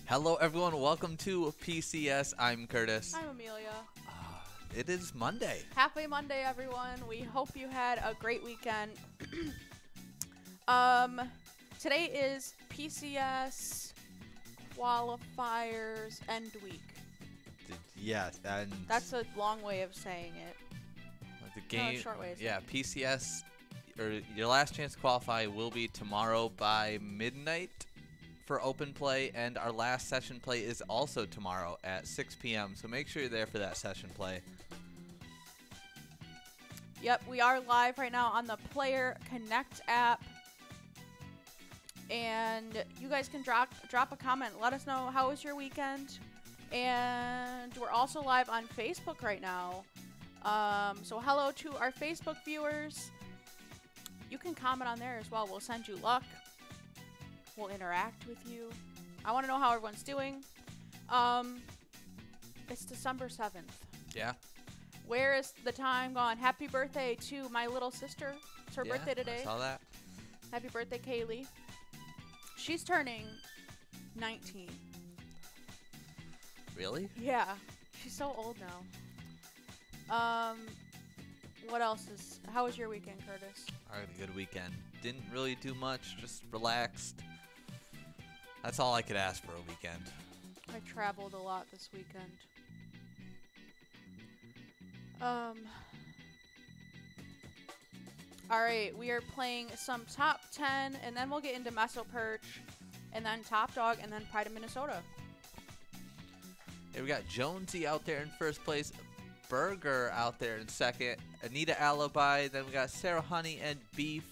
Hello everyone, welcome to PCS. I'm Curtis. I'm Amelia. It is Monday. Happy Monday, everyone. We hope you had a great weekend. Today is PCS qualifiers end week. Yes, and that's a long way of saying it. The game, no, short way of yeah, saying PCS, or your last chance to qualify will be tomorrow by midnight for open play, and our last session play is also tomorrow at 6 p.m. So make sure you're there for that session play. Yep, we are live right now on the Player Connect app. And you guys can drop a comment. Let us know how was your weekend. And we're also live on Facebook right now. So hello to our Facebook viewers. You can comment on there as well. We'll send you luck. We'll interact with you. I want to know how everyone's doing. It's December 7th. Yeah. Where is the time gone? Happy birthday to my little sister. It's her birthday today. I saw that. Happy birthday, Kaylee. She's turning 19. Really? Yeah. She's so old now. What else is... How was your weekend, Curtis? I had a good weekend. Didn't really do much. Just relaxed. That's all I could ask for a weekend. I traveled a lot this weekend. Alright, we are playing some top 10, and then we'll get into Meso Perch, and then Top Dog, and then Pride of Minnesota. Hey, we got Jonesy out there in first place, Burger out there in second, Anita Alibi, then we got Sarah Honey and Beef.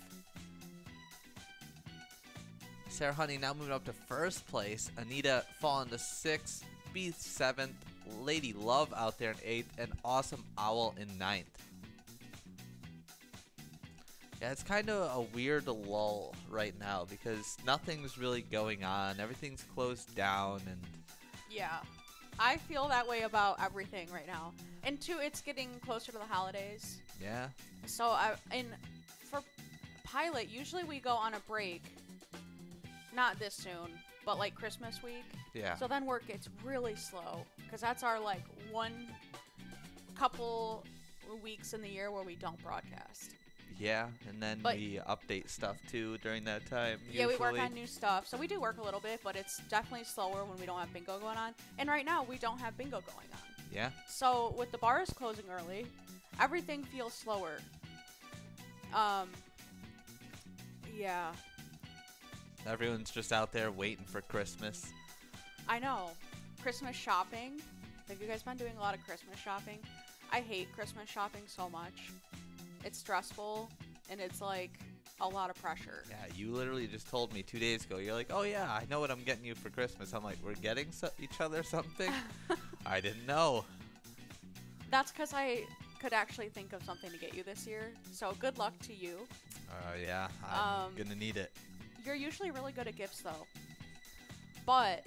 Sarah Honey now moving up to first place, Anita falling to 6th, Beef 7th, Lady Love out there in 8th, and Awesome Owl in 9th. Yeah, it's kind of a weird lull right now because nothing's really going on. Everything's closed down, and yeah, I feel that way about everything right now. And two, it's getting closer to the holidays. yeah. So for Pilot, usually we go on a break. Not this soon, but like Christmas week. Yeah. So then work gets really slow because that's our like one couple weeks in the year where we don't broadcast. Yeah, and then But- we update stuff too during that time. Yeah, we work usually. on new stuff. So we do work a little bit, but it's definitely slower when we don't have bingo going on. And right now, we don't have bingo going on. Yeah. So with the bars closing early, everything feels slower. Yeah, Everyone's just out there waiting for Christmas. I know. Christmas shopping. Have you guys been doing a lot of Christmas shopping? I hate Christmas shopping so much. It's stressful, and it's like a lot of pressure. Yeah, you literally just told me 2 days ago. You're like, oh yeah, I know what I'm getting you for Christmas. I'm like, we're getting each other something? I didn't know. That's because I could actually think of something to get you this year. So good luck to you. Yeah, I'm gonna need it. You're usually really good at gifts, though. But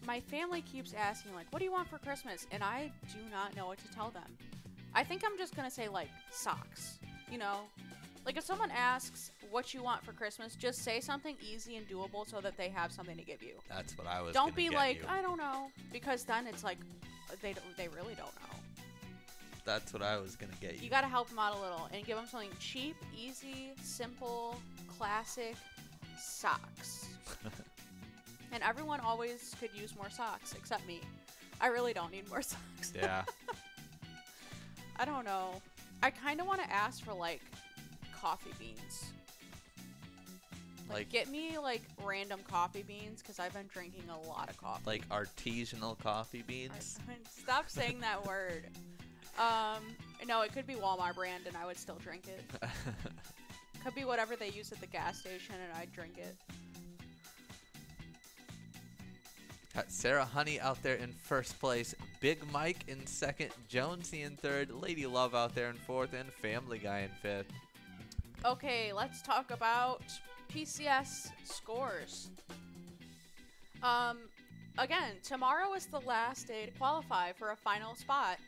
my family keeps asking, like, what do you want for Christmas? And I do not know what to tell them. I think I'm just going to say, like, socks. You know? Like, if someone asks what you want for Christmas, just say something easy and doable so that they have something to give you. That's what I was Don't gonna be get like, you. I don't know. Because then it's like, they really don't know. That's what I was gonna get you. You got to help them out a little and give them something cheap, easy, simple, classic socks. And everyone always could use more socks, except me. I really don't need more socks. Yeah. I don't know. I kind of want to ask for, like, coffee beans. Like Get me, like, random coffee beans, because I've been drinking a lot of coffee. like artisanal coffee beans. Stop saying that word. No, it could be Walmart brand, and I would still drink it. Could be whatever they use at the gas station, and I'd drink it. Got Sarah Honey out there in first place, Big Mike in second, Jonesy in third, Lady Love out there in fourth, and Family Guy in fifth. Okay, let's talk about PCS scores. Again, tomorrow is the last day to qualify for a final spot.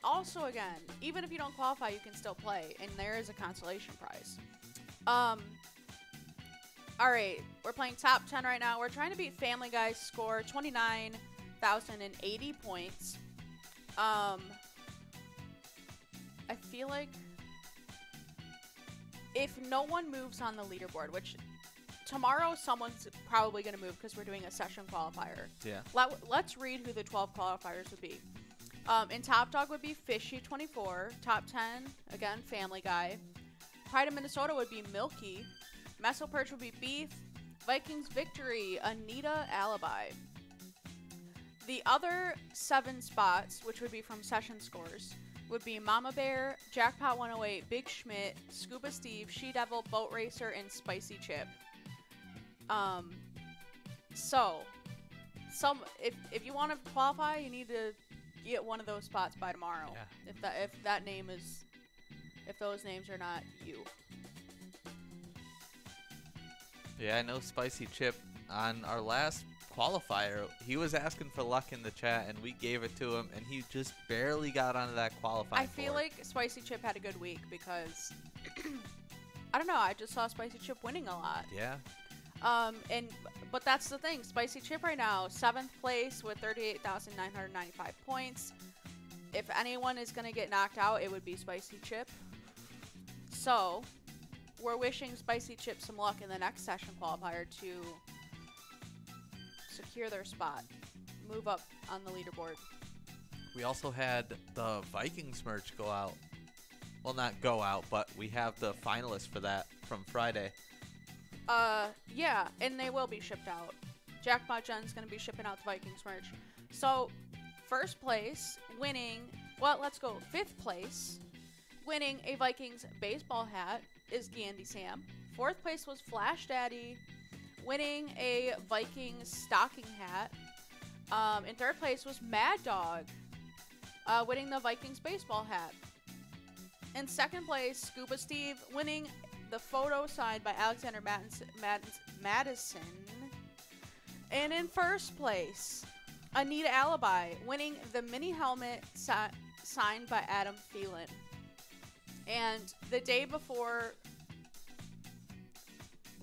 Also, again, even if you don't qualify, you can still play, and there is a consolation prize. Alright, we're playing top 10 right now. We're trying to beat Family Guy's score, 29,080 points. I feel like if no one moves on the leaderboard, which tomorrow someone's probably going to move because we're doing a session qualifier. Yeah. Let's read who the 12 qualifiers would be. In Top Dog would be Fishy24. Top 10, again, Family Guy. Pride of Minnesota would be Milky. Meso Perch would be Beef. Vikings Victory, Anita Alibi. The other 7 spots, which would be from session scores, would be Mama Bear, Jackpot 108, Big Schmidt, Scuba Steve, She Devil, Boat Racer, and Spicy Chip. If you want to qualify, you need to get one of those spots by tomorrow. Yeah. If those names are not you. Yeah, I know Spicy Chip on our last qualifier, he was asking for luck in the chat and we gave it to him and he just barely got onto that qualifying I feel board. like Spicy Chip had a good week because I don't know, I just saw Spicy Chip winning a lot. Yeah. But that's the thing, Spicy Chip right now, 7th place with 38,995 points. If anyone is going to get knocked out, it would be Spicy Chip. So, we're wishing Spicy Chip some luck in the next session qualifier to secure their spot, move up on the leaderboard. We also had the Vikings merch go out. Well, not go out, but we have the finalists for that from Friday. Yeah, and they will be shipped out. Jackpot Jen's going to be shipping out the Vikings merch. So, first place, winning, well, let's go 5th place, winning a Vikings baseball hat is Gandy Sam. 4th place was Flash Daddy, winning a Vikings stocking hat. In 3rd place was Mad Dog, winning the Vikings baseball hat. In 2nd place, Scuba Steve, winning the photo signed by Alexander Madison. And in 1st place, Anita Alibi, winning the mini helmet signed by Adam Thielen. And the day before,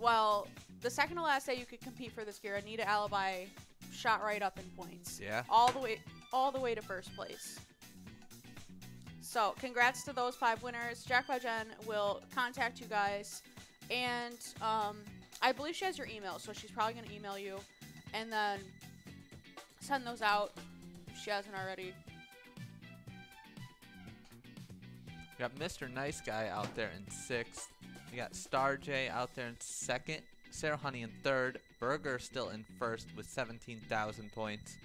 well, the second to last day you could compete for this gear, Anita Alibi shot right up in points. Yeah. All the way to 1st place. So congrats to those 5 winners. Jack5Jen will contact you guys, and I believe she has your email, so she's probably gonna email you, and then send those out if she hasn't already. We got Mr. Nice Guy out there in 6th. We got Star J out there in 2nd. Sarah Honey in 3rd. Burger still in 1st with 17,000 points.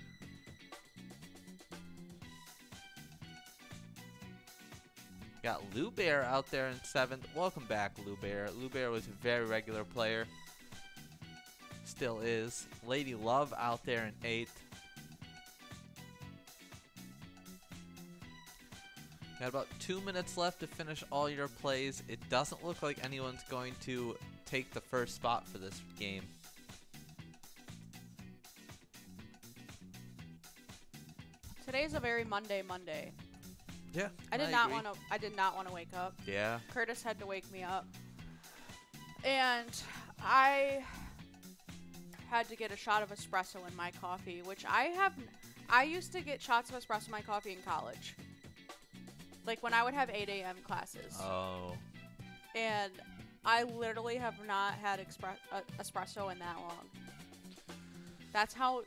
Got Lou Bear out there in 7th. Welcome back, Lou Bear. Lou Bear was a very regular player. Still is. Lady Love out there in 8th. Got about 2 minutes left to finish all your plays. It doesn't look like anyone's going to take the first spot for this game. Today's a very Monday. Yeah, I did not want to wake up. Yeah. Curtis had to wake me up, and I had to get a shot of espresso in my coffee, which I used to get shots of espresso in my coffee in college. Like when I would have 8 a.m. classes. Oh. And I literally have not had espresso in that long. That's how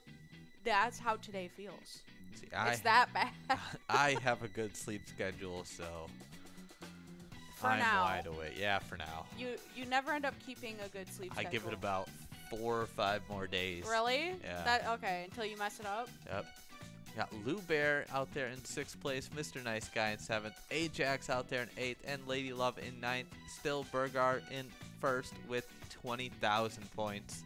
today feels. See, it's that bad. I have a good sleep schedule, so I'm now, wide awake. Yeah, for now. You never end up keeping a good sleep schedule. I give it about 4 or 5 more days. Really? Yeah. Okay, until you mess it up? Yep. Got Lou Bear out there in 6th place, Mr. Nice Guy in 7th, Ajax out there in 8th, and Lady Love in 9th. Still Burgard in 1st with 20,000 points.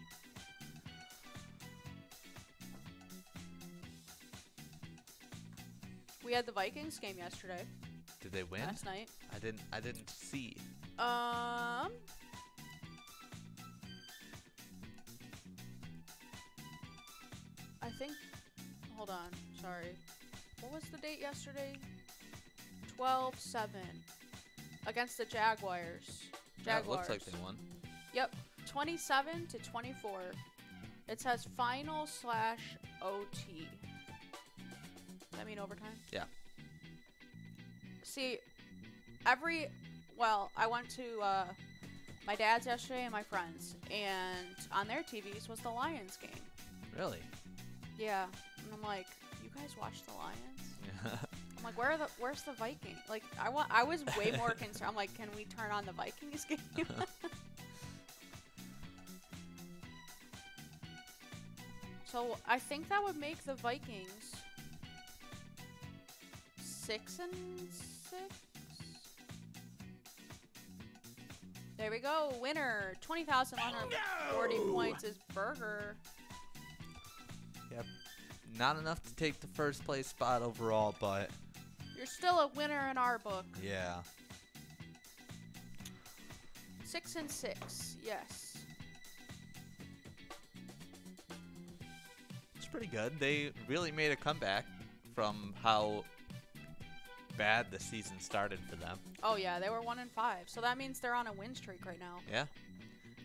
We had the Vikings game yesterday. Did they win? Last night. I didn't see. I think. Hold on. Sorry. What was the date yesterday? 12-7 against the Jaguars. Yeah, it looks like they won. Yep. 27-24. It says final/OT. Does that mean overtime? Yeah. See, I went to my dad's yesterday and my friends, and on their TVs was the Lions game. Really? Yeah. And I'm like, you guys watch the Lions? Yeah. I'm like, where's the Viking? Like, I was way more concerned. I'm like, can we turn on the Vikings game? So I think that would make the Vikings 6-6. There we go. Winner. 20,140 points is Burger. Yep. Not enough to take the first place spot overall, but You're still a winner in our book. yeah. 6-6. Yes. It's pretty good. They really made a comeback from how bad the season started for them. Oh yeah, they were 1-5. So that means they're on a win streak right now. Yeah.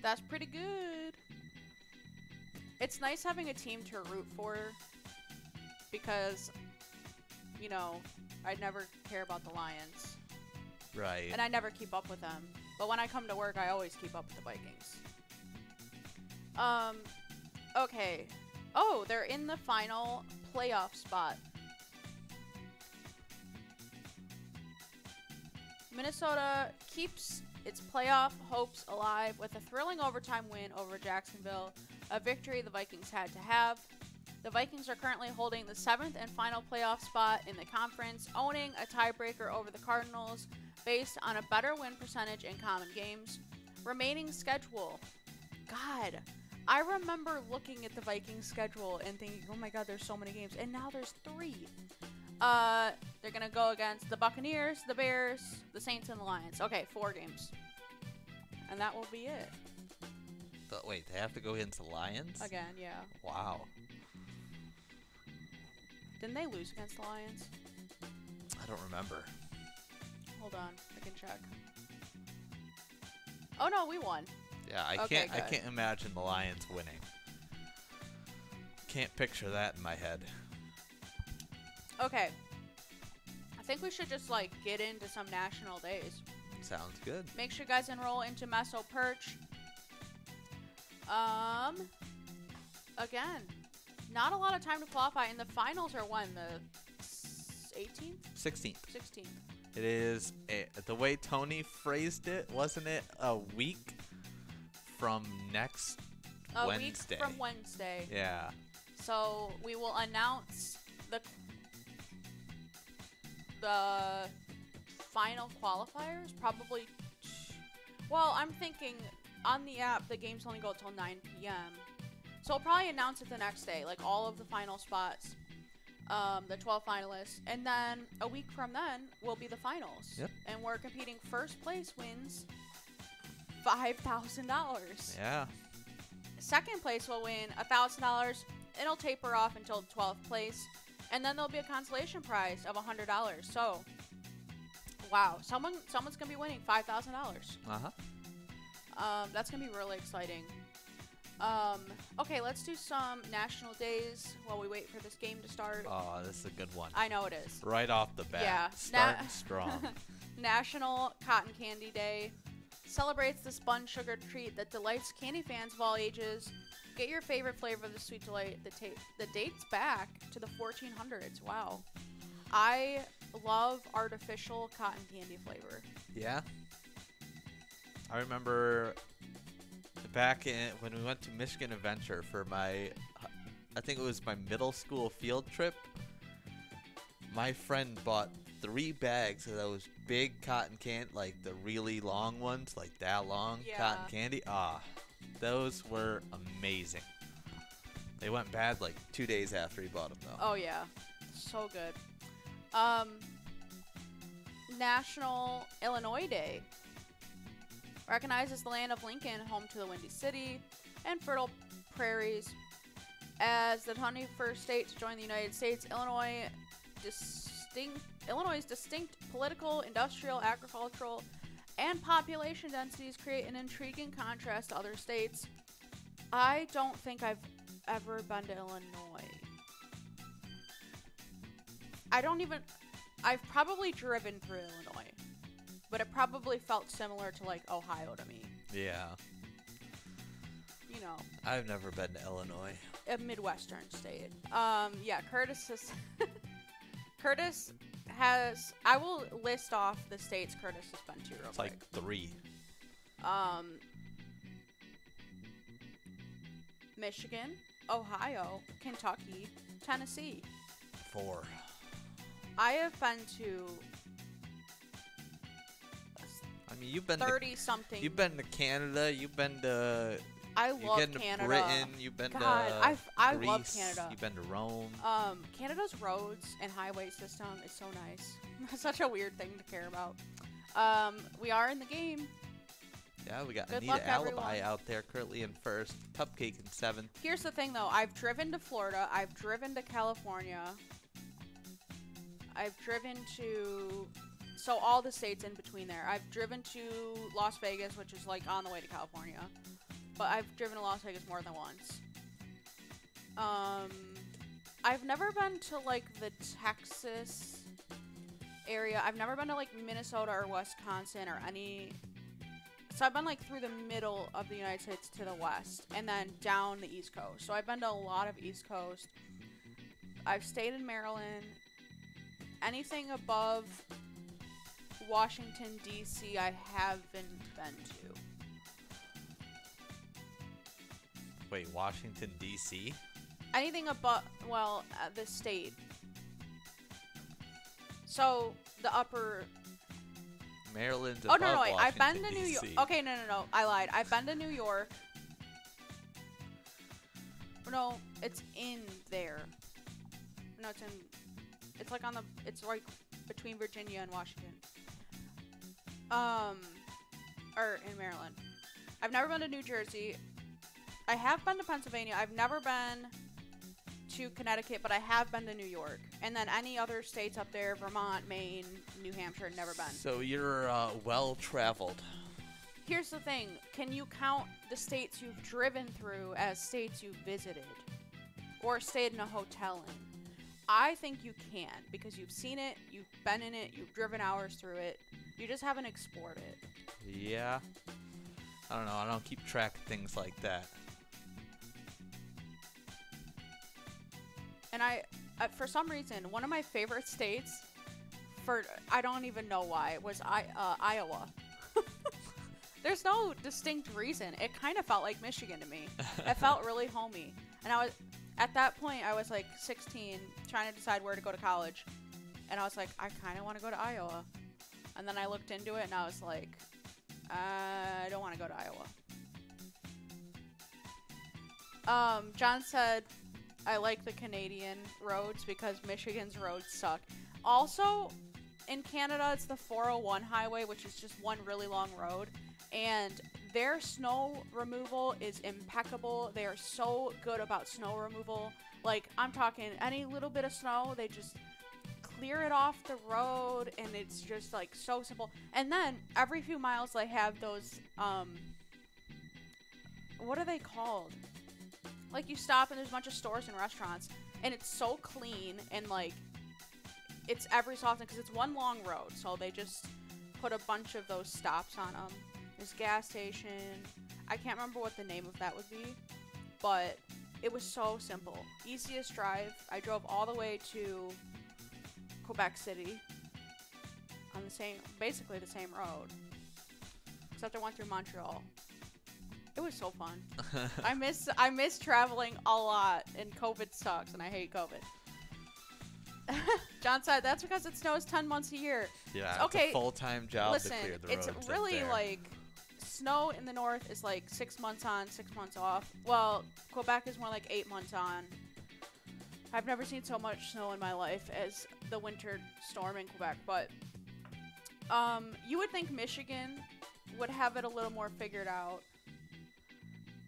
That's pretty good. It's nice having a team to root for because, you know, I never care about the Lions. Right. And I never keep up with them. But when I come to work, I always keep up with the Vikings. Okay. Oh, they're in the final playoff spot. Minnesota keeps its playoff hopes alive with a thrilling overtime win over Jacksonville, a victory the Vikings had to have. The Vikings are currently holding the 7th and final playoff spot in the conference, owning a tiebreaker over the Cardinals based on a better win percentage in common games. Remaining schedule. God, I remember looking at the Vikings schedule and thinking, oh my god, there's so many games. And now there's 3. They're going to go against the Buccaneers, the Bears, the Saints, and the Lions. Okay, 4 games. And that will be it. But wait, they have to go against the Lions? Again, yeah. Wow. Didn't they lose against the Lions? I don't remember. Hold on, I can check. Oh no, we won. Yeah, I Okay, can't good. imagine the Lions winning. Can't picture that in my head. Okay. think we should just like get into some national days. Sounds good. Make sure you guys enroll into Meso Perch. Again, not a lot of time to qualify, and the finals are when, the 18th? 16th. 16th. It is, the way Tony phrased it, wasn't it a week from next Wednesday? A week from Wednesday. Yeah. So we will announce the final qualifiers probably. Well, I'm thinking on the app the games only go till 9 p.m. So we'll probably announce it the next day, like all of the final spots, the 12 finalists, and then a week from then will be the finals. Yep. And we're competing. First place wins $5,000. Yeah. Second place will win $1,000. It'll taper off until 12th place, and then there'll be a consolation prize of $100. So, wow, someone's gonna be winning $5,000. That's gonna be really exciting. Okay, let's do some national days while we wait for this game to start. Oh, this is a good one. I know it is. Right off the bat. Yeah. Starting strong. National Cotton Candy Day celebrates the spun sugar treat that delights candy fans of all ages. Get your favorite flavor of the sweet delight that dates back to the 1400s. Wow. I love artificial cotton candy flavor. Yeah. I remember back when we went to Michigan Adventure for I think it was my middle school field trip. My friend bought 3 bags of those big cotton candy, like the really long ones, like that long cotton candy. Those were amazing. They went bad like 2 days after he bought them, though. Oh yeah, so good. National Illinois Day recognizes the land of Lincoln, home to the Windy City and fertile prairies. As the 21st state to join the United States, Illinois' distinct political, industrial, agricultural, and population densities create an intriguing contrast to other states. I don't think I've ever been to Illinois. I've probably driven through Illinois, but it probably felt similar to like Ohio to me. Yeah. You know. I've never been to Illinois. A Midwestern state. Yeah, Curtis has, I will list off the states Curtis has been to real quick. It's like 3. Michigan, Ohio, Kentucky, Tennessee. 4. I have been to I mean, you've been 30 something. You've been to Canada. You've been to. I love You've been Canada. to Britain. You've been God, to. I Greece, love Canada. You've been to Rome. Canada's roads and highway system is so nice. Such a weird thing to care about. We are in the game. Yeah, we got Good Anita luck, Alibi everyone. out there currently in first. Cupcake in 7th. Here's the thing, though. I've driven to Florida. I've driven to California. I've driven to... So all the states in between there. I've driven to Las Vegas, which is like on the way to California. But I've driven to Las Vegas more than once. I've never been to like the Texas area. I've never been to like Minnesota or Wisconsin or any... So I've been like through the middle of the United States to the west and then down the East Coast. So I've been to a lot of East Coast. I've stayed in Maryland. Anything above Washington, D.C. I haven't been to. Wait, Washington, D.C.? Anything above, well, the state. So the upper... Maryland's Oh, above no, wait. I've been Washington, to New York. D.C.. Okay, no. I lied. I've been to New York. No, it's in there. No, it's in... It's like on the... It's like between Virginia and Washington. Or in Maryland. I've never been to New Jersey. I have been to Pennsylvania. I've never been to Connecticut, but I have been to New York. And then any other states up there, Vermont, Maine, New Hampshire, never been. So you're well-traveled. Here's the thing. Can you count the states you've driven through as states you've visited? Or stayed in a hotel in? I think you can because you've seen it, you've been in it, you've driven hours through it. You just haven't explored it. Yeah. I don't know. I don't keep track of things like that. And for some reason, one of my favorite states, I don't even know why, was Iowa. There's no distinct reason. It kind of felt like Michigan to me. It felt really homey. And at that point, I was like 16, trying to decide where to go to college. And I was like, I kind of want to go to Iowa. And then I looked into it, and I was like, I don't want to go to Iowa. John said, I like the Canadian roads because Michigan's roads suck. Also, in Canada, it's the 401 highway, which is just one really long road. And their snow removal is impeccable. They are so good about snow removal. Like, I'm talking any little bit of snow, they just clear it off the road, and it's just, like, so simple. And then, every few miles, they have those, what are they called? Like, you stop, and there's a bunch of stores and restaurants, and it's so clean, and, like, it's every so often, because it's one long road, so they just put a bunch of those stops on them. There's gas station. I can't remember what the name of that would be, but it was so simple. Easiest drive. I drove all the way to Quebec City on basically the same road, except I went through Montreal. It was so fun. I miss traveling a lot, and COVID sucks, and I hate COVID. John said that's because it snows 10 months a year. Yeah, okay, it's a full-time job to clear the roads. It's really like snow in the north is like 6 months on, 6 months off. Well, Quebec is more like 8 months on. I've never seen so much snow in my life as the winter storm in Quebec, but you would think Michigan would have it a little more figured out.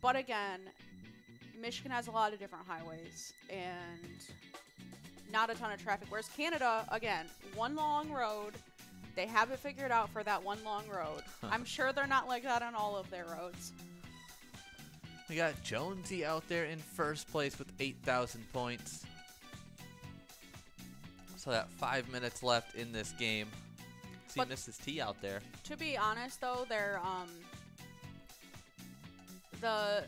But again, Michigan has a lot of different highways and not a ton of traffic. Whereas Canada, again, one long road. They have it figured out for that one long road. I'm sure they're not like that on all of their roads. We got Jonesy out there in first place with 8,000 points. So that 5 minutes left in this game. See Mrs. T out there. To be honest, though, the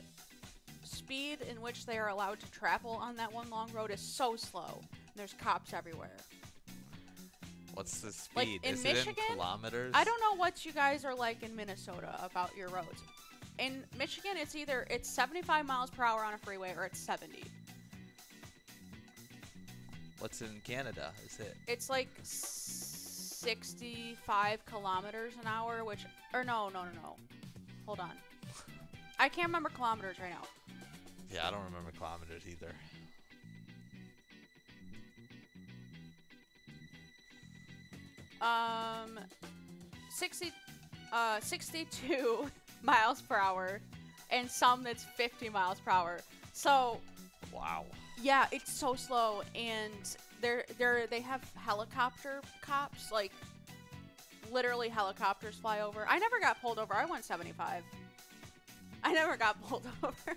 speed in which they are allowed to travel on that one long road is so slow. There's cops everywhere. What's the speed? Like in Is Michigan, it in kilometers? I don't know what you guys are like in Minnesota about your roads. In Michigan, it's 75 miles per hour on a freeway or it's 70. What's in Canada? It's like 65 kilometers an hour, no. Hold on. I can't remember kilometers right now. Yeah, I don't remember kilometers either. Um, 62 miles per hour, and some that's 50 miles per hour. So, wow. Yeah, it's so slow, and they have helicopter cops, like literally helicopters fly over. I never got pulled over. I went 75. I never got pulled over.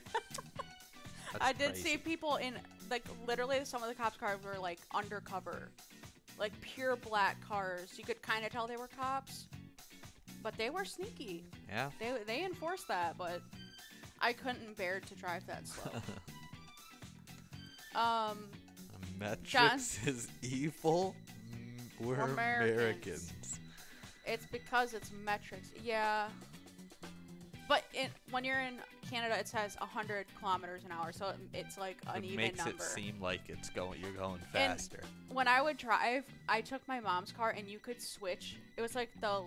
I did crazy. see people in, like, literally some of the cops' cars were like undercover. Like pure black cars. You could kind of tell they were cops, but they were sneaky. Yeah. They enforced that, but I couldn't bear to drive that slow. Metrics is evil. We're Americans. It's because it's metrics. Yeah. But when you're in Canada, it says 100 kilometers an hour, so it's like an even number. It makes it seem like you're going faster. And when I would drive, I took my mom's car, and you could switch. It was like the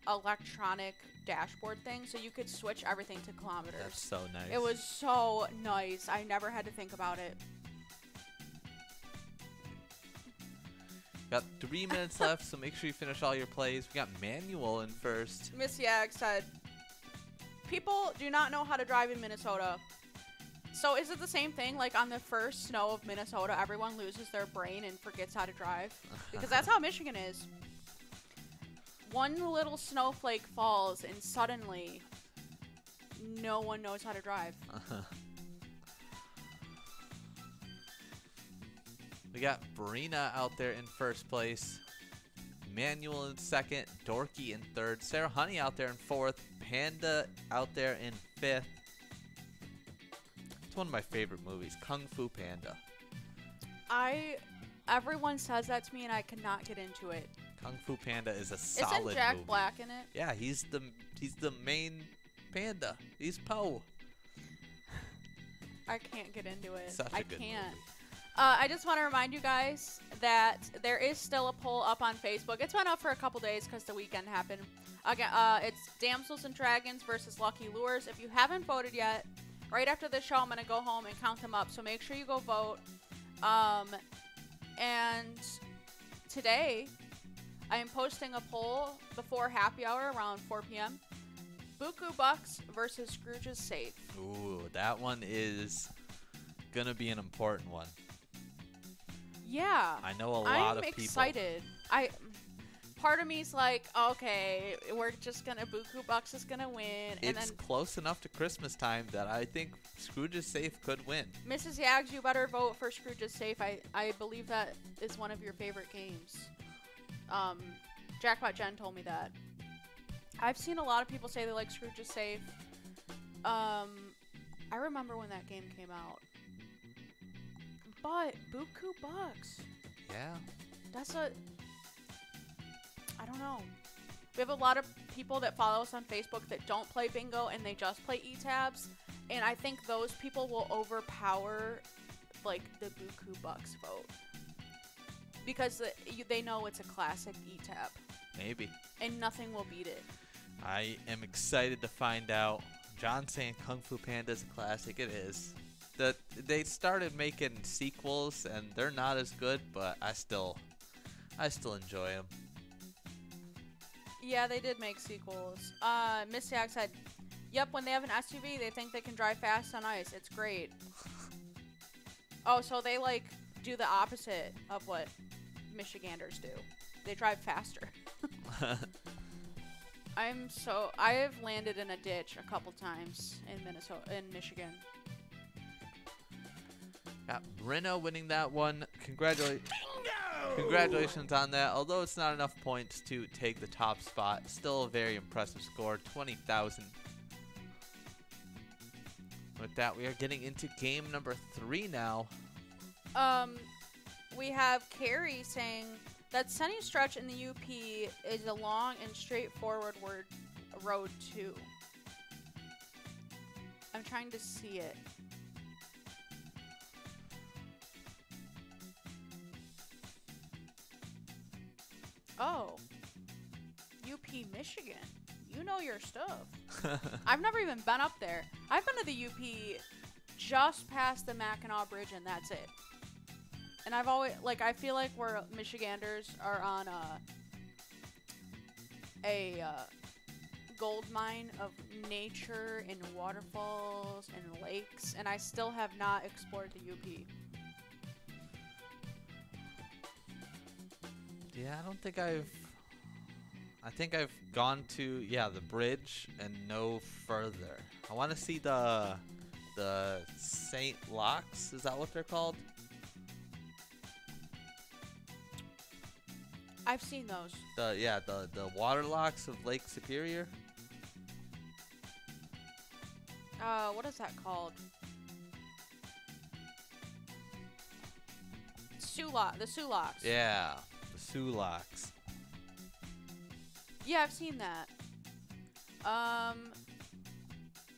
electronic dashboard thing, so you could switch everything to kilometers. That's so nice. It was so nice. I never had to think about it. Got 3 minutes left, so make sure you finish all your plays. We got Manuel in first. Miss Yag said, people do not know how to drive in Minnesota. So is it the same thing? Like on the first snow of Minnesota, everyone loses their brain and forgets how to drive? Because that's how Michigan is. One little snowflake falls and suddenly no one knows how to drive. We We got Brina out there in first place. Manuel in second. Dorky in third. Sarah Honey out there in fourth. Panda out there in fifth. It's one of my favorite movies, Kung Fu Panda. Everyone says that to me, and I cannot get into it. Kung Fu Panda is a solid movie. Isn't Jack Black in it? Yeah, he's the main panda. He's Poe. I can't get into it. Such a good movie. I just want to remind you guys that there is still a poll up on Facebook. It's been up for a couple days because the weekend happened. Again, it's Damsels and Dragons versus Lucky Lures. If you haven't voted yet, right after the show, I'm going to go home and count them up. So make sure you go vote. And today, I am posting a poll before happy hour around 4 p.m. Buku Bucks versus Scrooge's Safe. Ooh, that one is going to be an important one. Yeah. I know a lot of people. I'm excited. Part of me's like, okay, we're just gonna Buku Bucks is gonna win, and It's then close enough to Christmas time that I think Scrooge's Safe could win. Mrs. Yags, you better vote for Scrooge's Safe. I believe that is one of your favorite games. Jackpot Jen told me that. I've seen a lot of people say they like Scrooge's Safe. I remember when that game came out. But Buku Bucks. Yeah. I don't know. We have a lot of people that follow us on Facebook that don't play bingo and they just play E-tabs. And I think those people will overpower, like, the Buku Bucks vote. Because they know it's a classic E-tab. Maybe. And nothing will beat it. I am excited to find out. John's saying Kung Fu Panda is a classic. It is. They started making sequels, and they're not as good, but I still enjoy them. Yeah, they did make sequels. Miss Yak said, yep, when they have an SUV, they think they can drive fast on ice. It's great. Oh, so they, like, do the opposite of what Michiganders do. They drive faster. I have landed in a ditch a couple times in Michigan. Got Brino winning that one. Congratulations on that. Although it's not enough points to take the top spot, still a very impressive score, 20,000. With that, we are getting into game number 3 now. We have Carrie saying that sunny stretch in the UP is a long and straightforward road too. I'm trying to see it. Oh, UP, Michigan. You know your stuff. I've never even been up there. I've been to the UP just past the Mackinac Bridge, and that's it. And I've always, like, I feel like we're Michiganders are on a gold mine of nature and waterfalls and lakes, and I still have not explored the UP. Yeah, I think I've gone to, the bridge and no further. I want to see the St. Locks, is that what they're called? I've seen those. The water locks of Lake Superior. What is that called? The Sioux Locks. Yeah, the Sioux Locks. Yeah, I've seen that.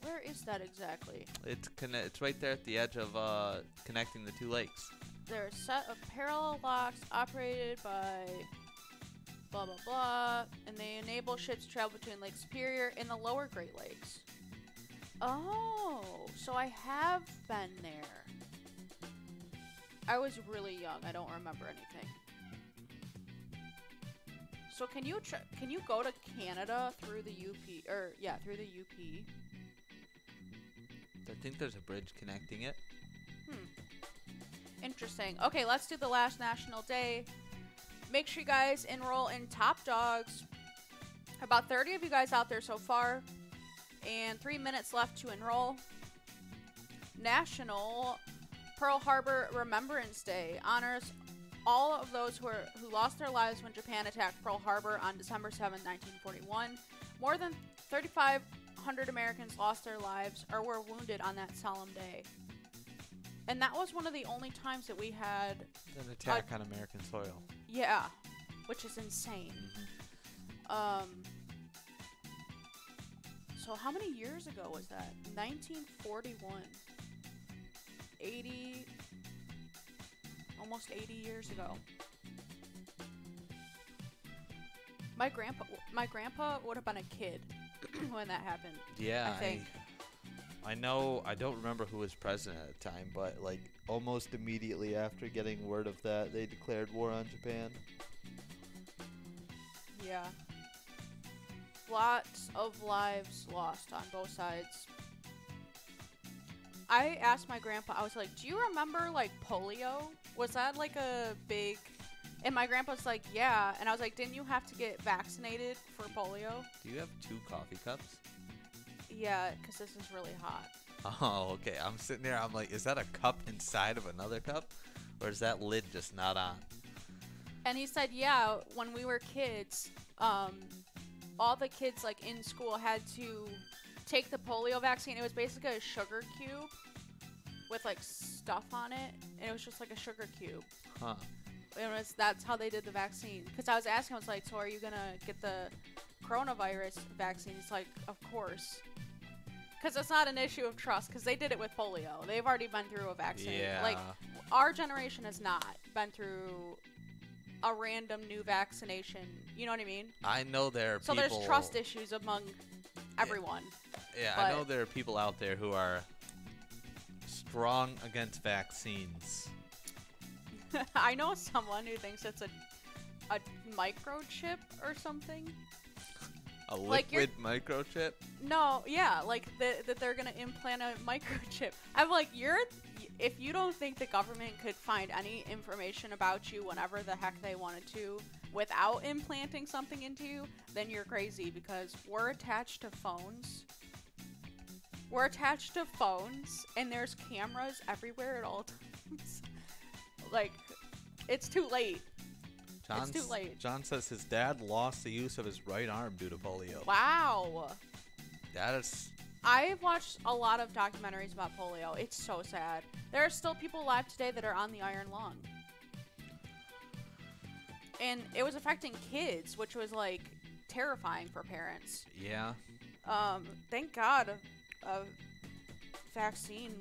Where is that exactly? It's right there at the edge of connecting the two lakes. They're a set of parallel locks operated by blah blah blah, and they enable ships to travel between Lake Superior and the lower Great Lakes. Oh, so I have been there. I was really young. I don't remember anything. So can you go to Canada through the UP through the UP? I think there's a bridge connecting it. Interesting. Okay, let's do the last national day. Make sure you guys enroll in Top Dogs. About 30 of you guys out there so far, and 3 minutes left to enroll. National Pearl Harbor Remembrance Day honors all of those who lost their lives when Japan attacked Pearl Harbor on December 7, 1941. More than 3,500 Americans lost their lives or were wounded on that solemn day. And that was one of the only times that we had An attack on American soil. yeah, which is insane. So how many years ago was that? 1941. 80, almost 80 years ago. My grandpa would have been a kid when that happened. Yeah, I think. I know. I don't remember who was president at the time, but like almost immediately after getting word of that, they declared war on Japan. Yeah. Lots of lives lost on both sides. I asked my grandpa, I was like, do you remember like polio? Was that like a big... And my grandpa's like, yeah. And I was like, didn't you have to get vaccinated for polio? Do you have 2 coffee cups? Yeah, because this is really hot. Oh, okay. I'm sitting there. I'm like, is that a cup inside of another cup? Or is that lid just not on? And he said, yeah, when we were kids, all the kids like in school had to take the polio vaccine. It was basically a sugar cube with like stuff on it, and it was just like a sugar cube. Huh. That's how they did the vaccine. Because I was asking, I was like, so are you gonna get the coronavirus vaccine? He's like, of course. Because it's not an issue of trust, because they did it with polio. They've already been through a vaccine. Yeah. Like, our generation has not been through a random new vaccination. You know what I mean? I know there are So people... there's trust issues among everyone. Yeah, but I know there are people out there who are strong against vaccines. I know someone who thinks it's a microchip or something. A Like liquid microchip? No, yeah, like that they're gonna implant a microchip. I'm like, if you don't think the government could find any information about you whenever the heck they wanted to without implanting something into you, then you're crazy, because we're attached to phones. We're attached to phones, and there's cameras everywhere at all times. Like, it's too late. It's too late. John says his dad lost the use of his right arm due to polio. Wow. That is... I've watched a lot of documentaries about polio. It's so sad. There are still people alive today that are on the iron lung. And it was affecting kids, which was, like, terrifying for parents. Yeah. Thank God a vaccine.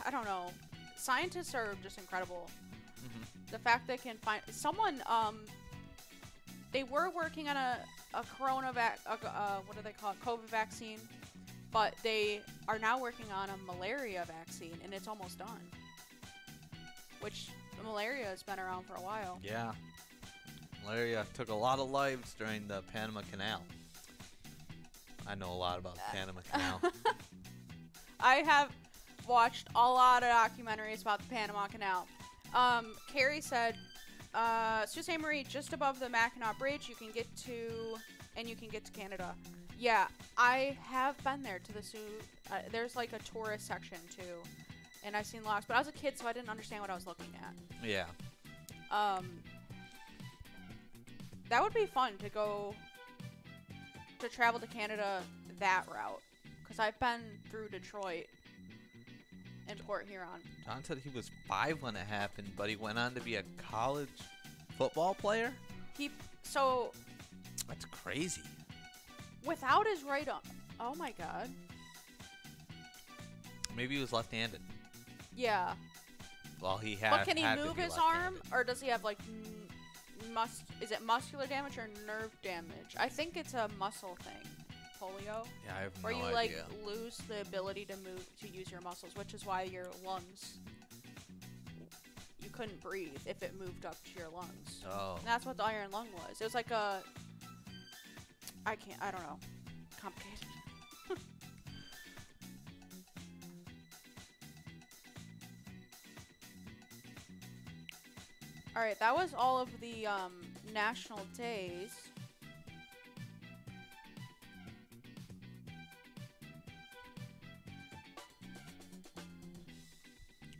I don't know. Scientists are just incredible. The fact they can find someone, they were working on a what do they call it, COVID vaccine, but they are now working on a malaria vaccine, and it's almost done. Which, malaria has been around for a while. Yeah. Malaria took a lot of lives during the Panama Canal. I know a lot about the Panama Canal. I have watched a lot of documentaries about the Panama Canal. Carrie said, Sault Ste. Marie, just above the Mackinac Bridge, you can get to Canada. Yeah, I have been there to the Sault. There's like a tourist section too, and I've seen lots. But I was a kid, so I didn't understand what I was looking at. Yeah. That would be fun to go to travel to Canada that route, because I've been through Detroit and Port Huron. John said he was 5 when it happened, but he went on to be a college football player? That's crazy. Without his right arm. Oh my god. Maybe he was left-handed. Yeah. Well, he had. But can he had to move be his arm, left-handed. or does he have like is it muscular damage or nerve damage? I think it's a muscle thing. Polio. Yeah, I have no Where you idea. like lose the ability to use your muscles, which is why your lungs, you couldn't breathe if it moved up to your lungs. Oh. And that's what the iron lung was. It was like I don't know. Complicated. Alright, that was all of the national days.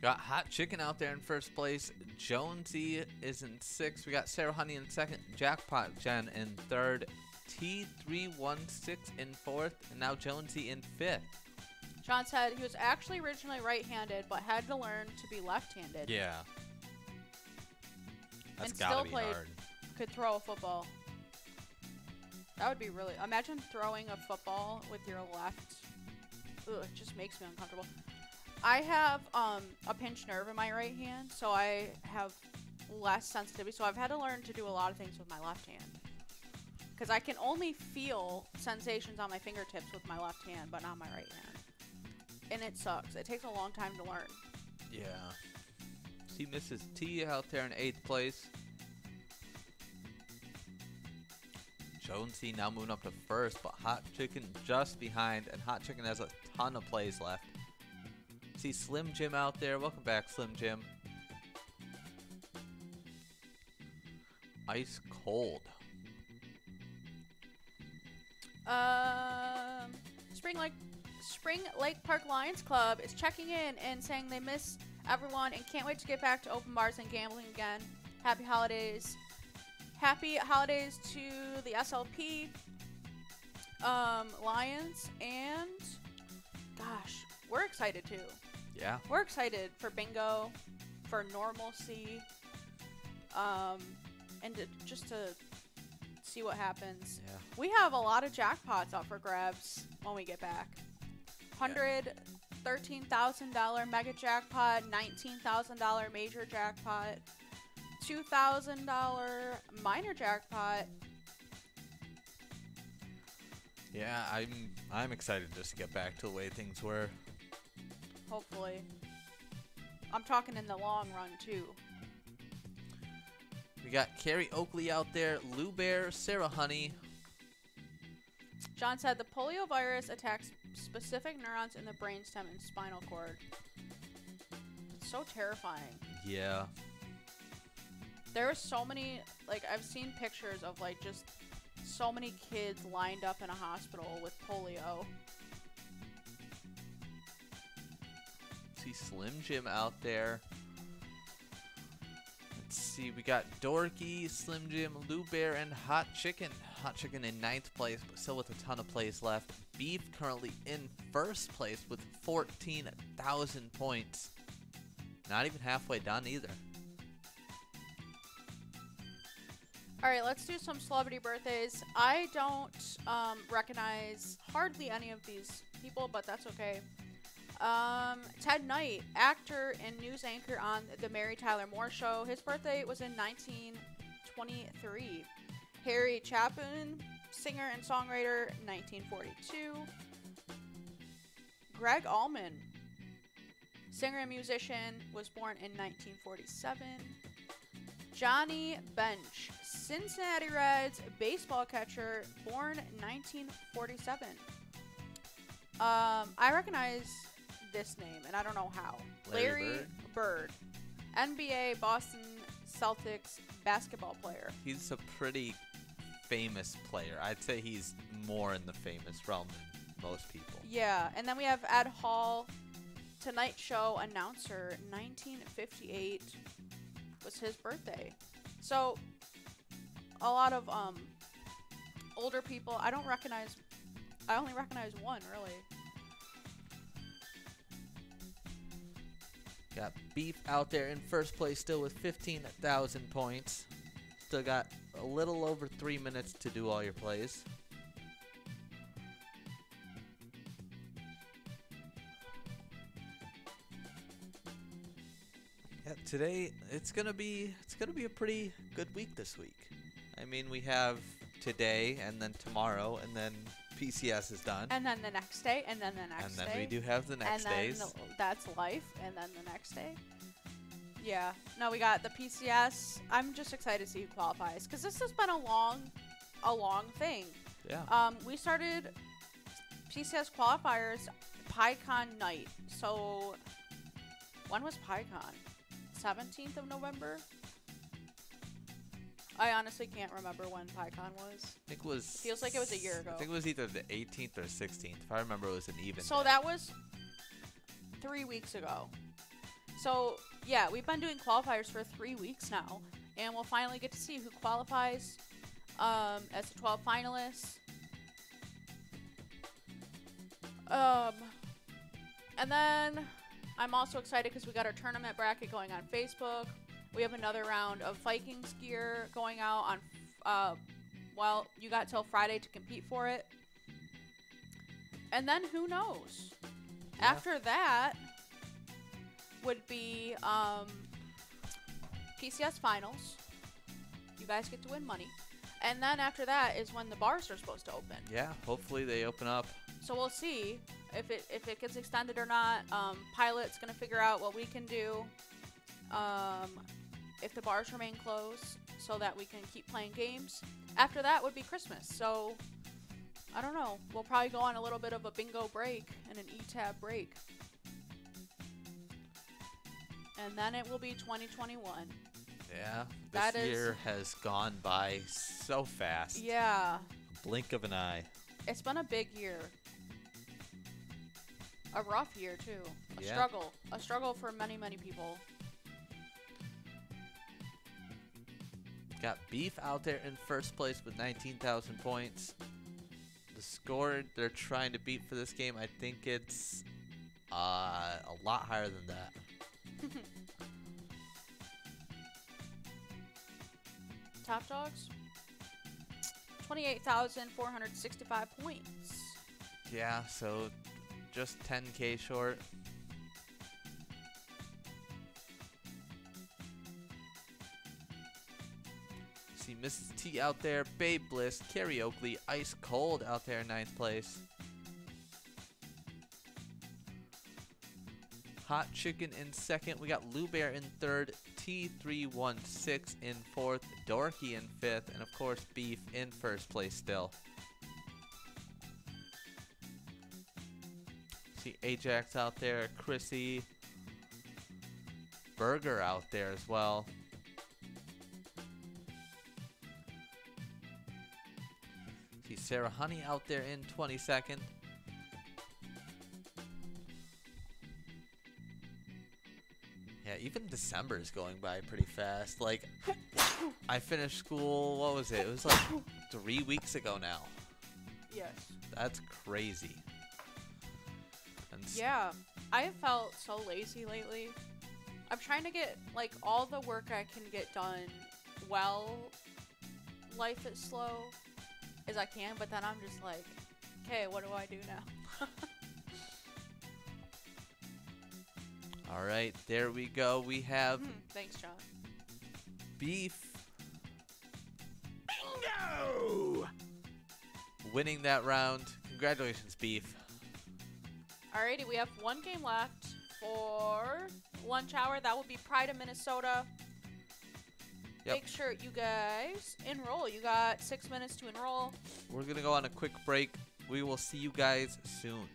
Got Hot Chicken out there in first place. Jonesy is in sixth. We got Sarah Honey in second. Jackpot Jen in third. T316 in fourth. And now Jonesy in fifth. John said he was actually originally right-handed, but had to learn to be left-handed. Yeah. That's And gotta still be played. hard. Could throw a football. That would be really... Imagine throwing a football with your left. Ugh, it just makes me uncomfortable. I have a pinched nerve in my right hand, so I have less sensitivity. So I've had to learn to do a lot of things with my left hand. Because I can only feel sensations on my fingertips with my left hand, but not my right hand. And it sucks. It takes a long time to learn. Yeah. See Mrs. T out there in 8th place. Jonesy now moving up to first, but Hot Chicken just behind, and Hot Chicken has a ton of plays left. See Slim Jim out there. Welcome back, Slim Jim. Ice cold. Spring Lake Park Lions Club is checking in and saying they miss everyone and can't wait to get back to open bars and gambling again. Happy holidays. Happy holidays to the SLP Lions, and gosh, we're excited too. Yeah. We're excited for bingo, for normalcy, and just to see what happens. Yeah. We have a lot of jackpots up for grabs when we get back. $113,000 mega jackpot, $19,000 major jackpot, $2,000 minor jackpot. Yeah, I'm excited just to get back to the way things were. Hopefully. I'm talking in the long run too. We got Carrie Oakley out there, Lou Bear, Sarah Honey. John said the polio virus attacks specific neurons in the brainstem and spinal cord. It's so terrifying. Yeah. There are so many, like, I've seen pictures of, like, just so many kids lined up in a hospital with polio. See Slim Jim out there. Let's see, we got Dorky, Slim Jim, Lou Bear, and Hot Chicken. Hot Chicken in 9th place, but still with a ton of plays left. Beef currently in first place with 14,000 points. Not even halfway done either. All right, let's do some celebrity birthdays. I don't recognize hardly any of these people, but that's okay. Ted Knight, actor and news anchor on The Mary Tyler Moore Show. His birthday was in 1923. Harry Chapin, singer and songwriter, 1942. Greg Allman, singer and musician, was born in 1947. Johnny Bench, Cincinnati Reds baseball catcher, born 1947. I recognize this name, and I don't know how. Larry Bird, NBA Boston Celtics basketball player. He's a pretty famous player. I'd say he's more in the famous realm than most people. Yeah, and then we have Ed Hall, Tonight Show announcer, 1958 was his birthday. So, a lot of older people. I only recognize one, really. Got Beef out there in first place still with 15,000 points. Still got a little over 3 minutes to do all your plays. Yeah, today it's gonna be a pretty good week this week. I mean, we have today and then tomorrow and then PCS is done. And then the next day, and then the next day. And then we do have the next days. And then that's life, and then the next day. Yeah. No, we got the PCS. I'm just excited to see who qualifies, because this has been a long thing. Yeah. We started PCS qualifiers PyCon night. So, when was PyCon? 17th of November? I honestly can't remember when PyCon was. I think it was. Feels like it was a year ago. I think it was either the 18th or 16th. If I remember, it was an even. So day. that was 3 weeks ago. So, yeah, we've been doing qualifiers for 3 weeks now, and we'll finally get to see who qualifies as the 12 finalists. And then I'm also excited because we got our tournament bracket going on Facebook. We have another round of Vikings gear going out on, well, you got till Friday to compete for it. And then who knows? Yeah. After that would be PCS finals. You guys get to win money. And then after that is when the bars are supposed to open. Yeah, hopefully they open up. So we'll see if it gets extended or not. Pilot's gonna figure out what we can do if the bars remain closed, so that we can keep playing games. After that would be Christmas. So I don't know. We'll probably go on a little bit of a bingo break and an E-tab break. And then it will be 2021. Yeah, That this is- year has gone by so fast. Yeah. Blink of an eye. It's been a big year. A rough year, too. A Yeah. struggle. A struggle for many, many people. Got Beef out there in first place with 19,000 points. The score they're trying to beat for this game, I think it's a lot higher than that. Top Dogs? 28,465 points. Yeah, so just 10K short. See Mrs. T out there, Babe Bliss, Carrie Oakley, Ice Cold out there in 9th place. Hot Chicken in 2nd. We got Lou Bear in 3rd, T316 in 4th, Dorky in 5th, and of course Beef in 1st place still. See Ajax out there, Chrissy, Burger out there as well. See Sarah Honey out there in 22nd. Yeah, even December is going by pretty fast. Like, I finished school, what was it? It was like 3 weeks ago now. Yes. That's crazy. And Yeah. I have felt so lazy lately. I'm trying to get, like, all the work I can get done while life is slow as I can, but then I'm just like, okay, what do I do now? all right, there we go. We have Thanks, John. Beef winning that round. Congratulations, Beef. Alrighty, we have one game left for lunch hour. That will be Pride of Minnesota. Yep. Make sure you guys enroll. You got 6 minutes to enroll. We're going to go on a quick break. We will see you guys soon.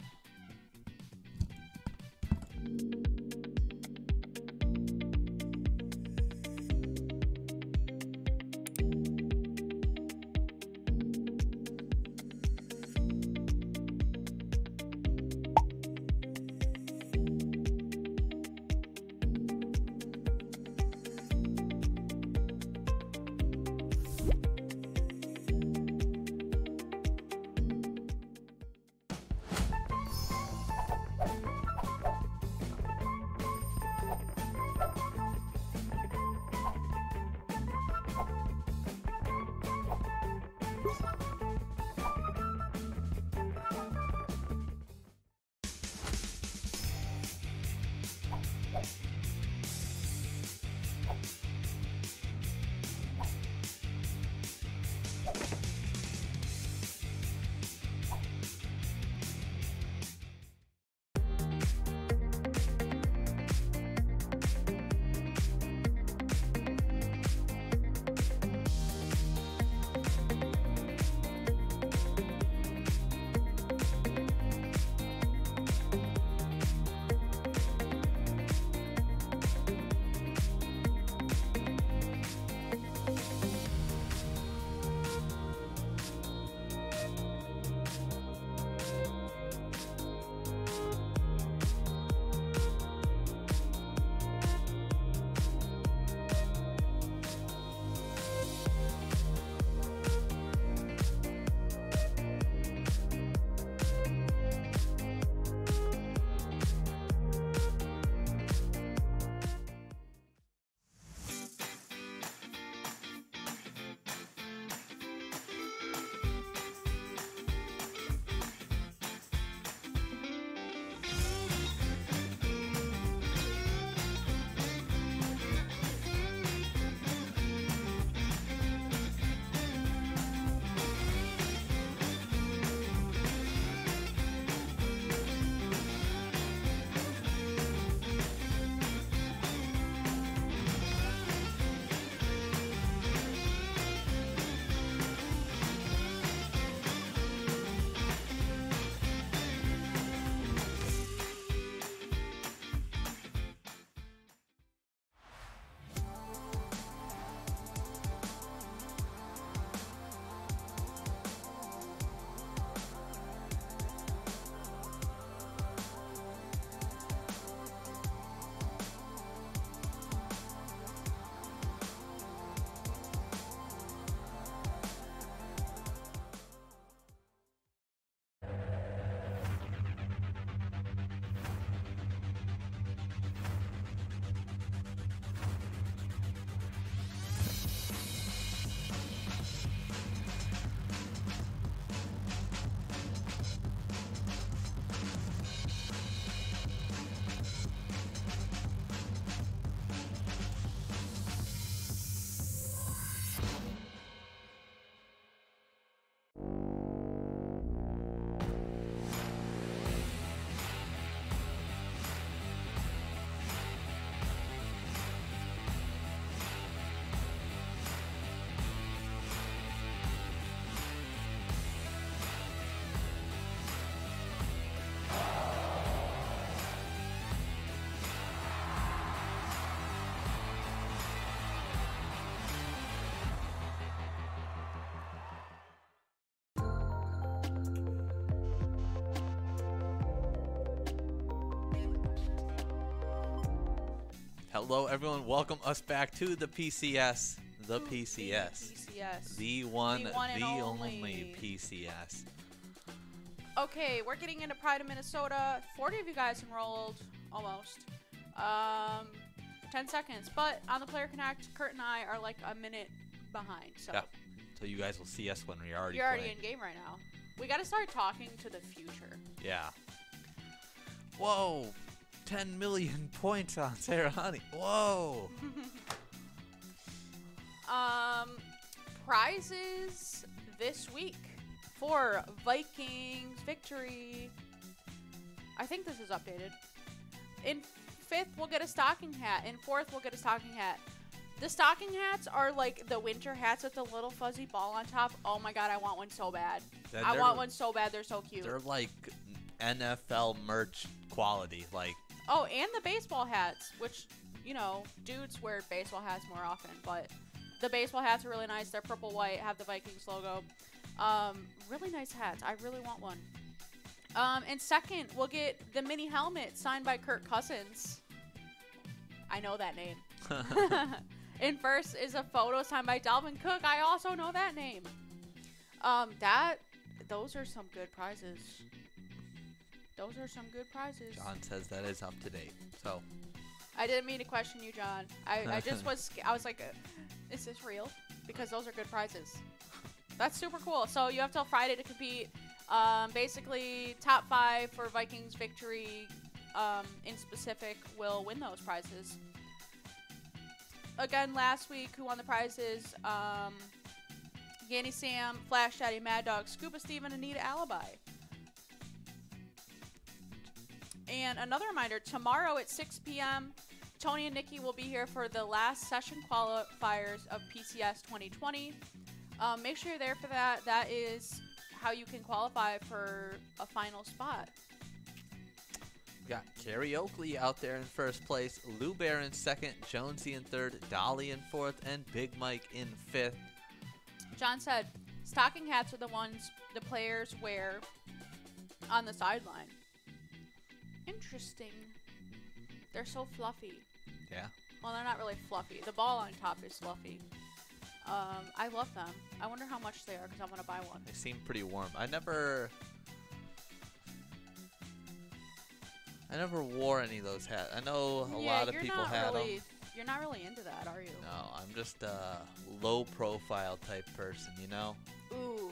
Hello, everyone. Welcome us back to the PCS. The PCS. PCS. The one, The one and the only. only PCS. Okay, we're getting into Pride of Minnesota. 40 of you guys enrolled, almost. 10 seconds. But on the Player Connect, Kurt and I are like a minute behind. So Yeah. So you guys will see us when we're already you're already playing. in game right now. We got to start talking to the future. Yeah. Whoa. 10 million points on Sarah Honey. Whoa. Prizes this week for Vikings victory. I think this is updated. In 5th, we'll get a stocking hat. In 4th, we'll get a stocking hat. The stocking hats are like the winter hats with the little fuzzy ball on top. Oh my god, I want one so bad. I want one so bad. They're so cute. They're like NFL merch quality. Like, oh, and the baseball hats, which, you know, dudes wear baseball hats more often, but the baseball hats are really nice. They're purple white, have the Vikings logo. Really nice hats. I really want one. And 2nd, we'll get the mini helmet signed by Kirk Cousins. I know that name. In 1st is a photo signed by Dalvin Cook. I also know that name. Those are some good prizes. Those are some good prizes. John says that is up to date. So, I didn't mean to question you, John. I just was, I was like, is this real? Because those are good prizes. That's super cool. So you have till Friday to compete. Basically, top 5 for Vikings victory in specific will win those prizes. Again, last week, who won the prizes? Yanny Sam, Flash Daddy, Mad Dog, Scuba Steven, Anita Alibi. And another reminder, tomorrow at 6 p.m., Tony and Nikki will be here for the last session qualifiers of PCS 2020. Make sure you're there for that. That is how you can qualify for a final spot. we got Carrie Oakley out there in 1st place, Lou Bear in 2nd, Jonesy in 3rd, Dolly in 4th, and Big Mike in 5th. John said, stocking hats are the ones the players wear on the sideline. Interesting. They're so fluffy. Yeah. Well, they're not really fluffy. The ball on top is fluffy. I love them. I wonder how much they are because I'm going to buy one. They seem pretty warm. I never wore any of those hats. I know a lot of people had them. You're not really into that, are you? No, I'm just a low-profile type person, you know? Ooh.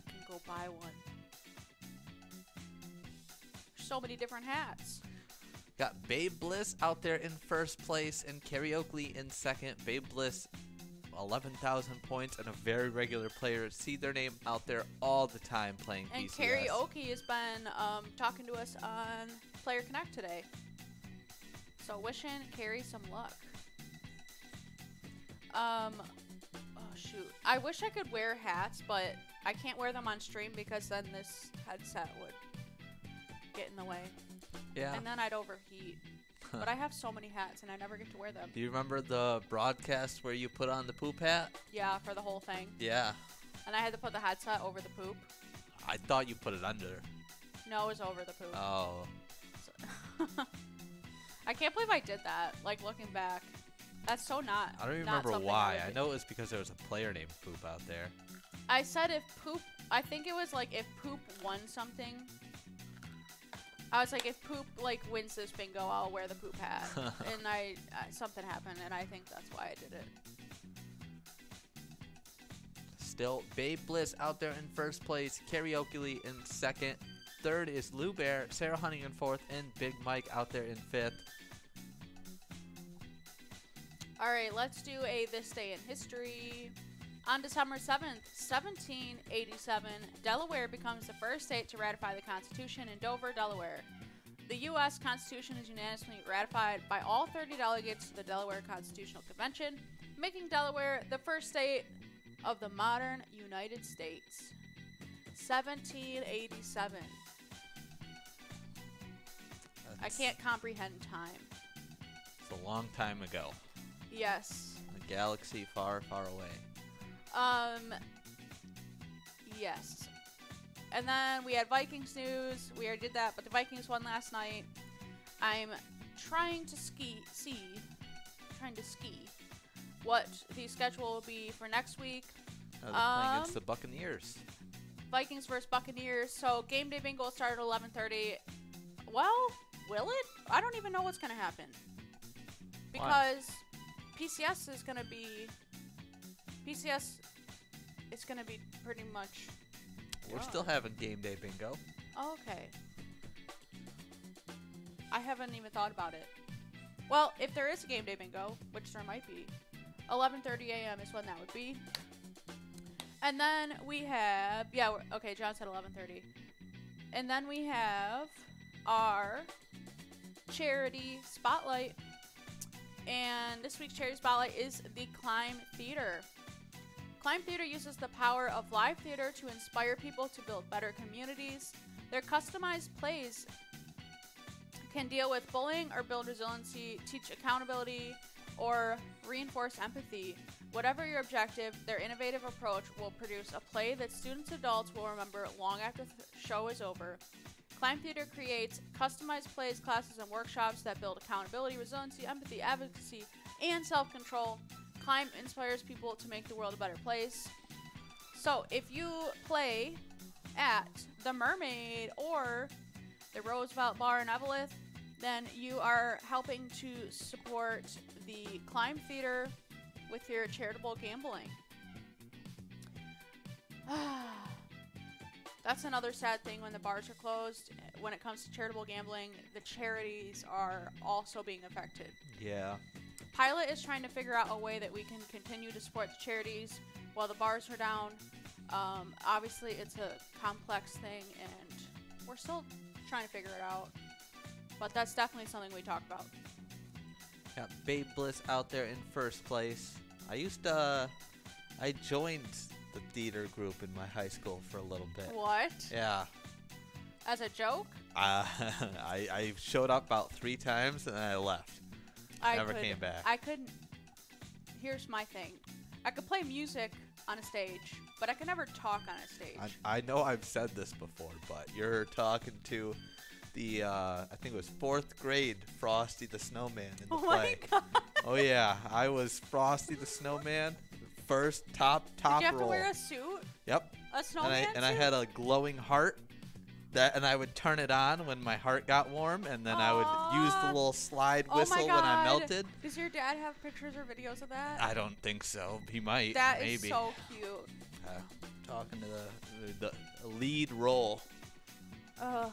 Can go buy one. So many different hats. Got Babe Bliss out there in 1st place and Carrie Oakley in 2nd. Babe Bliss, 11,000 points and a very regular player. See their name out there all the time playing PCS. And Carrie Oakley has been talking to us on Player Connect today. So wishing Carrie some luck. Oh shoot. I wish I could wear hats, but I can't wear them on stream because then this headset would get in the way. Yeah. And then I'd overheat. But I have so many hats and I never get to wear them. Do you remember the broadcast where you put on the poop hat? Yeah, for the whole thing. Yeah. And I had to put the headset over the poop. I thought you put it under. No, it was over the poop. Oh. So I can't believe I did that. Like, looking back. That's so not. I don't even not remember something why. I I would know it was because there was a player named Poop out there. I said if poop, I think it was like if poop won something. I was like, if poop like wins this bingo, I'll wear the poop hat. And something happened, and I think that's why I did it. Still, Babe Bliss out there in 1st place, Carrie Oakley in 2nd. 3rd is Lou Bear, Sarah Hunting in 4th, and Big Mike out there in 5th. All right, let's do a This Day in History. On December 7th, 1787, Delaware becomes the first state to ratify the Constitution in Dover, Delaware. The U.S. Constitution is unanimously ratified by all 30 delegates to the Delaware Constitutional Convention, making Delaware the first state of the modern United States. 1787. I can't comprehend time. It's a long time ago. Yes. A galaxy far, far away. Yes. And then we had Vikings news. We already did that, but the Vikings won last night. I'm trying to ski what the schedule will be for next week. They're playing against the Buccaneers. Vikings versus Buccaneers. So game day bingo will start at 11:30. Well, will it? I don't even know what's going to happen. Because PCS is going to be pretty much... We're still having game day bingo. Oh, okay. I haven't even thought about it. Well, if there is a game day bingo, which there might be, 11:30 a.m. is when that would be. And then we have, okay, John said 11:30. And then we have our charity spotlight. And this week's charity spotlight is the Climb Theater. Climb Theater uses the power of live theater to inspire people to build better communities. Their customized plays can deal with bullying or build resiliency, teach accountability, or reinforce empathy. Whatever your objective, their innovative approach will produce a play that students and adults will remember long after the show is over. Climb Theater creates customized plays, classes, and workshops that build accountability, resiliency, empathy, advocacy, and self-control. Climb inspires people to make the world a better place. So if you play at the Mermaid or the Roosevelt Bar in Evelyn, then you are helping to support the Climb Theater with your charitable gambling. That's another sad thing when the bars are closed. When it comes to charitable gambling, the charities are also being affected. Yeah. Pilot is trying to figure out a way that we can continue to support the charities while the bars are down. Obviously, it's a complex thing, and we're still trying to figure it out. But that's definitely something we talk about. Got Babe Bliss out there in first place. I joined the theater group in my high school for a little bit. What? Yeah. As a joke? I showed up about 3 times and then I left. Never came back. I couldn't. Here's my thing. I could play music on a stage, but I could never talk on a stage. I know I've said this before, but you're talking to the, I think it was 4th grade Frosty the Snowman in the play. My God. Oh yeah, I was Frosty the Snowman, first top Did you have role. to wear a suit? Yep. A snowman and I had a glowing heart. And I would turn it on when my heart got warm, and then I would use the little slide whistle when I melted. Does your dad have pictures or videos of that? I don't think so. He might. That maybe. is so cute. Talking to the lead role. I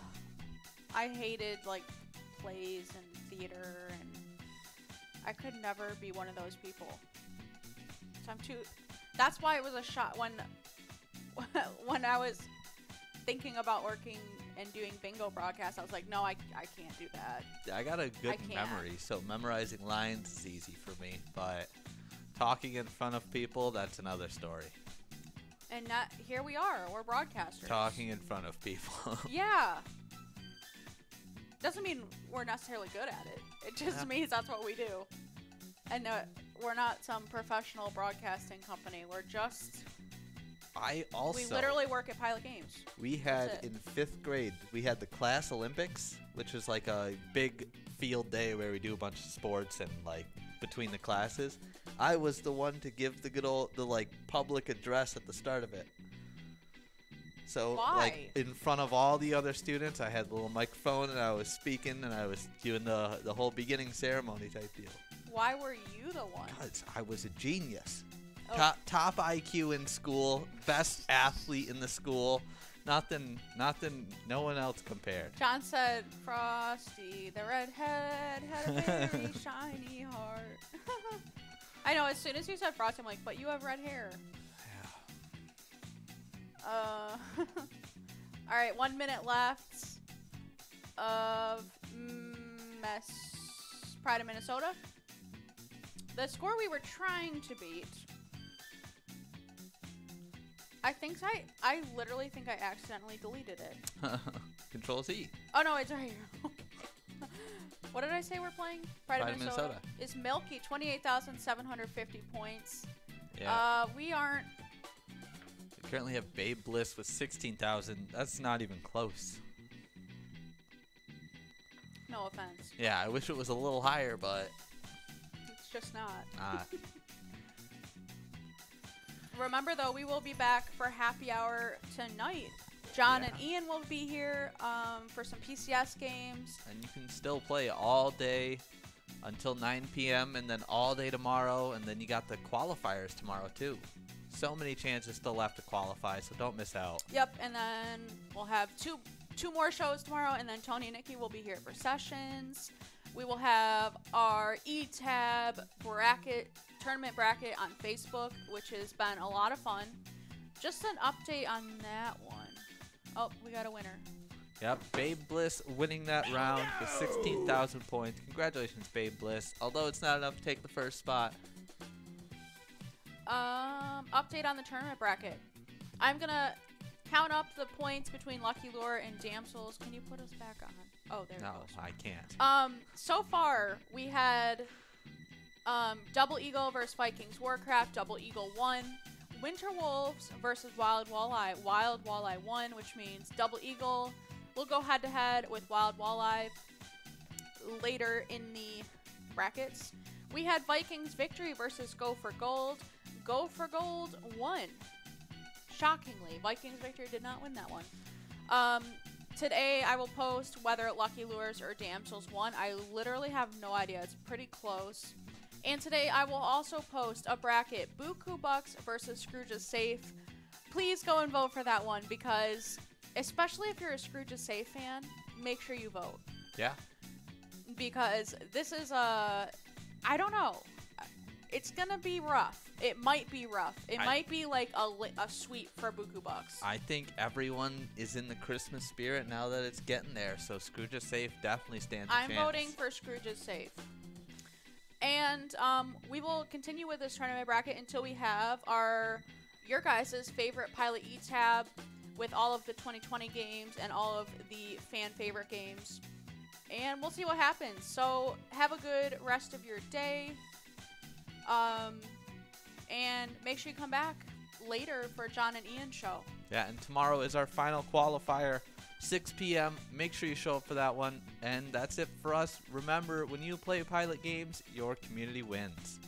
hated like plays and theater, and I could never be one of those people. So I'm too. That's why it was a shot when I was thinking about working and doing bingo broadcasts. I was like, no, I can't do that. I got a good memory, so memorizing lines is easy for me, but talking in front of people, that's another story. And here we are, we're broadcasters. Talking in front of people. Yeah. Doesn't mean we're necessarily good at it. It just means that's what we do. And we're not some professional broadcasting company. We're just... we literally work at Pilot Games. We had in 5th grade, we had the class Olympics, which was like a big field day where we do a bunch of sports and like between the classes. I was the one to give the like public address at the start of it. So like in front of all the other students, I had the little microphone and I was speaking and I was doing the whole beginning ceremony type deal. Why were you the one? Because I was a genius. Oh. Top IQ in school, best athlete in the school. Nothing, no one else compared. John said, Frosty, the redhead, had a very shiny heart. I know, as soon as you said Frosty, I'm like, but you have red hair. Yeah. All right, 1 minute left of Pride of Minnesota. The score we were trying to beat... I literally think I accidentally deleted it. Control Z. Oh no, it's right here. What did I say we're playing? Pride of Minnesota. Is Milky 28,750 points. Yeah. We aren't. We currently have Babe Bliss with 16,000. That's not even close. No offense. Yeah, I wish it was a little higher, but It's just not. not. Remember, though, we will be back for happy hour tonight. John Yeah. and Ian will be here for some PCS games. And you can still play all day until 9 p.m. and then all day tomorrow, and then you got the qualifiers tomorrow too. So many chances still left to qualify, so don't miss out. Yep, and then we'll have two more shows tomorrow, and then Tony and Nikki will be here for sessions. We will have our E-Tab tournament bracket on Facebook, which has been a lot of fun. Just an update on that one. Oh, we got a winner. Yep, Babe Bliss winning that round with 16,000 points. Congratulations, Babe Bliss. Although it's not enough to take the first spot. Update on the tournament bracket. I'm gonna count up the points between Lucky Lure and Damsels. Can you put us back on? Oh, there No, it goes. I can't. So far we had Double Eagle versus Vikings Warcraft. Double Eagle won. Winter Wolves versus Wild Walleye. Wild Walleye won, which means Double Eagle will go head to head with Wild Walleye later in the brackets. We had Vikings Victory versus Go for Gold. Go for Gold won. Shockingly, Vikings Victory did not win that one. Today I will post whether Lucky Lures or Damsels won. I literally have no idea. It's pretty close. And today I will also post a bracket, Buku Bucks versus Scrooge's Safe. Please go and vote for that one because, especially if you're a Scrooge's Safe fan, make sure you vote. Yeah. Because this is I don't know. It's going to be rough. It might be rough. It might be like a sweep for Buku Bucks. I think everyone is in the Christmas spirit now that it's getting there, so Scrooge's Safe definitely stands a chance. I'm voting for Scrooge's Safe. And we will continue with this tournament bracket until we have your guys' favorite Pilot E-Tab with all of the 2020 games and all of the fan favorite games. And we'll see what happens. So have a good rest of your day. And make sure you come back later for John and Ian's show. Yeah, and tomorrow is our final qualifier, 6 p.m. Make sure you show up for that one. And that's it for us. Remember, when you play pilot games, your community wins.